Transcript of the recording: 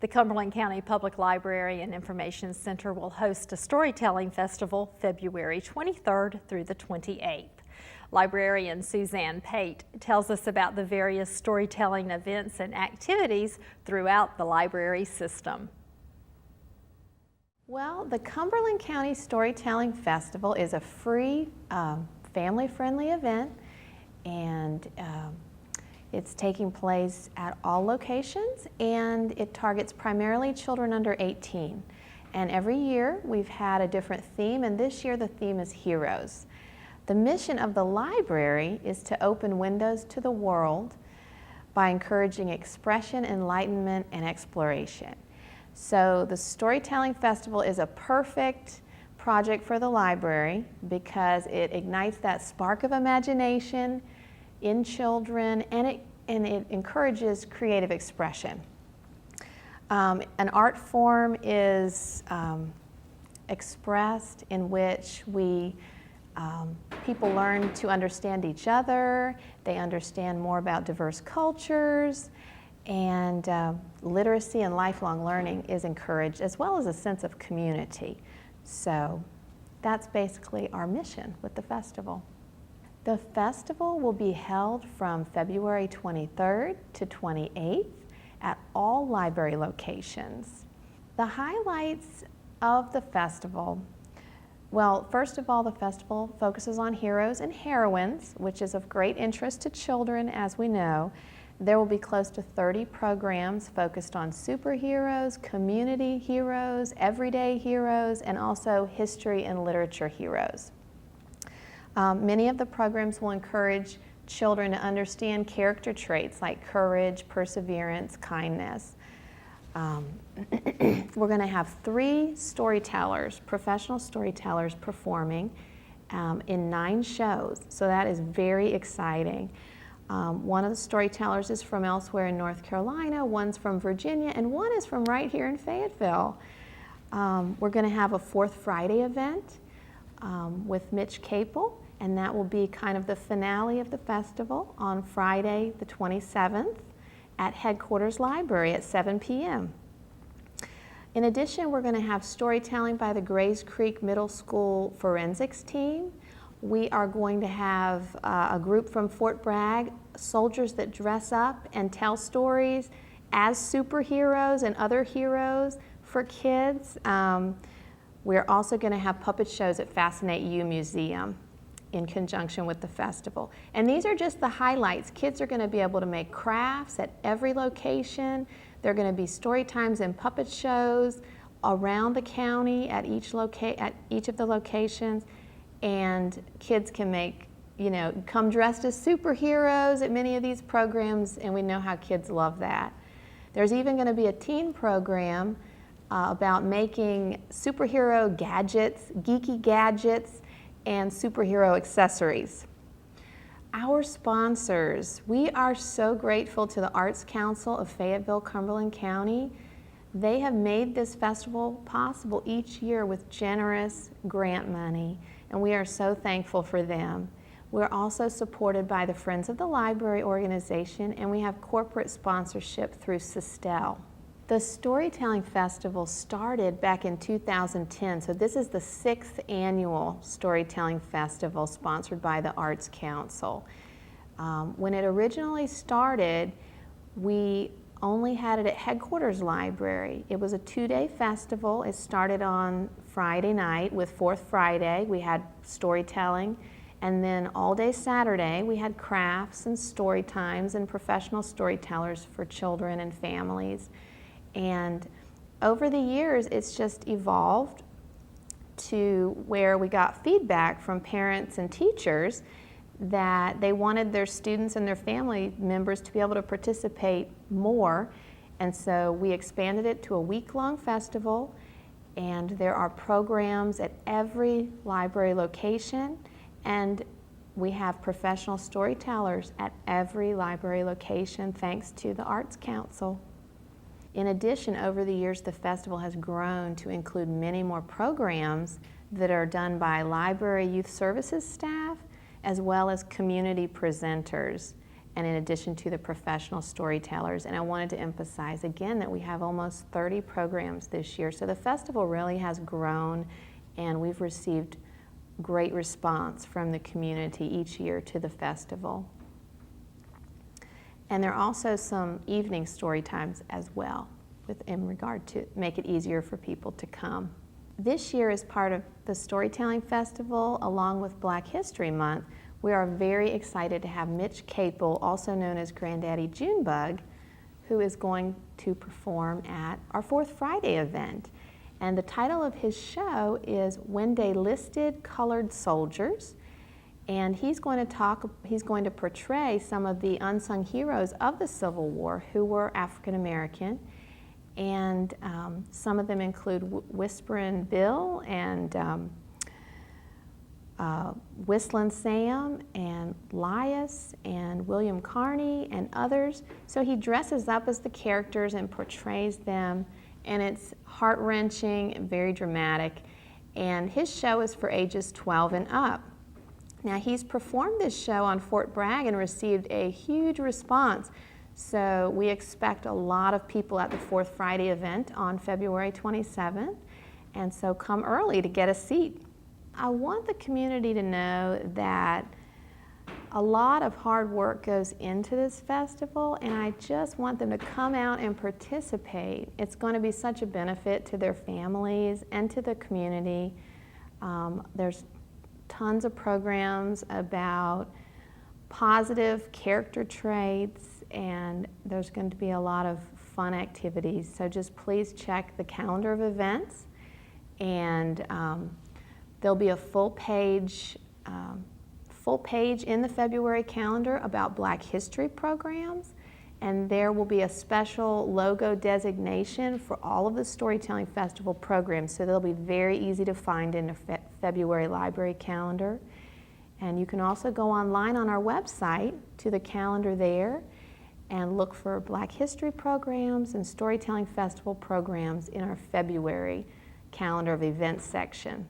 The Cumberland County Public Library and Information Center will host a storytelling festival February 23rd through the 28th. Librarian Suzanne Pate tells us about the various storytelling events and activities throughout the library system. Well, the Cumberland County Storytelling Festival is a free, family-friendly event, and it's taking place at all locations, and it targets primarily children under 18. And every year we've had a different theme, and this year the theme is Heroes. The mission of the library is to open windows to the world by encouraging expression, enlightenment, and exploration. So the Storytelling Festival is a perfect project for the library because it ignites that spark of imagination in children, and it encourages creative expression. An art form is expressed in which people learn to understand each other, they understand more about diverse cultures, and literacy and lifelong learning is encouraged, as well as a sense of community. So that's basically our mission with the festival. The festival will be held from February 23rd to 28th at all library locations. The highlights of the festival, well, first of all, the festival focuses on heroes and heroines, which is of great interest to children, as we know. There will be close to 30 programs focused on superheroes, community heroes, everyday heroes, and also history and literature heroes. Many of the programs will encourage children to understand character traits like courage, perseverance, kindness. We're going to have 3 storytellers, professional storytellers, performing in 9 shows, so that is very exciting. One of the storytellers is from elsewhere in North Carolina, one's from Virginia, and one is from right here in Fayetteville. We're going to have a 4th Friday event with Mitch Capel, and that will be kind of the finale of the festival on Friday the 27th at Headquarters Library at 7 p.m. In addition, we're going to have storytelling by the Grays Creek Middle School forensics team. We are going to have a group from Fort Bragg, soldiers that dress up and tell stories as superheroes and other heroes for kids. We're also going to have puppet shows at Fascinate You Museum in conjunction with the festival. And these are just the highlights. Kids are going to be able to make crafts at every location. There are going to be story times and puppet shows around the county at each of the locations. And kids can come dressed as superheroes at many of these programs, and we know how kids love that. There's even going to be a teen program about making superhero gadgets, geeky gadgets, and superhero accessories. Our sponsors, we are so grateful to the Arts Council of Fayetteville, Cumberland County. They have made this festival possible each year with generous grant money, and we are so thankful for them. We're also supported by the Friends of the Library organization, and we have corporate sponsorship through Sistel. The Storytelling Festival started back in 2010, so this is the 6th annual Storytelling Festival sponsored by the Arts Council. When it originally started, we only had it at Headquarters Library. It was a 2-day festival. It started on Friday night with 4th Friday. We had storytelling, and then all day Saturday we had crafts and story times and professional storytellers for children and families. And over the years, it's just evolved to where we got feedback from parents and teachers that they wanted their students and their family members to be able to participate more. And so we expanded it to a week-long festival, and there are programs at every library location, and we have professional storytellers at every library location thanks to the Arts Council. In addition, over the years, the festival has grown to include many more programs that are done by library youth services staff, as well as community presenters. and in addition to the professional storytellers. And I wanted to emphasize again that we have almost 30 programs this year. So the festival really has grown, and we've received great response from the community each year to the festival. And there are also some evening story times as well, in regard to make it easier for people to come. This year, as part of the Storytelling Festival, along with Black History Month, we are very excited to have Mitch Capel, also known as Granddaddy Junebug, who is going to perform at our Fourth Friday event. And the title of his show is When They Listed Colored Soldiers. And he's going to portray some of the unsung heroes of the Civil War who were African American. And some of them include Whisperin' Bill and Whistlin' Sam and Lias and William Carney and others. So he dresses up as the characters and portrays them, and it's heart-wrenching and very dramatic. And his show is for ages 12 and up. Now, he's performed this show on Fort Bragg and received a huge response. So we expect a lot of people at the Fourth Friday event on February 27th. And so come early to get a seat. I want the community to know that a lot of hard work goes into this festival, and I just want them to come out and participate. It's going to be such a benefit to their families and to the community. There's tons of programs about positive character traits, and there's going to be a lot of fun activities. So just please check the calendar of events, and there'll be a full page in the February calendar about Black History programs, and there will be a special logo designation for all of the Storytelling Festival programs, so they'll be very easy to find in the February library calendar. And you can also go online on our website to the calendar there and look for Black History programs and Storytelling Festival programs in our February calendar of events section.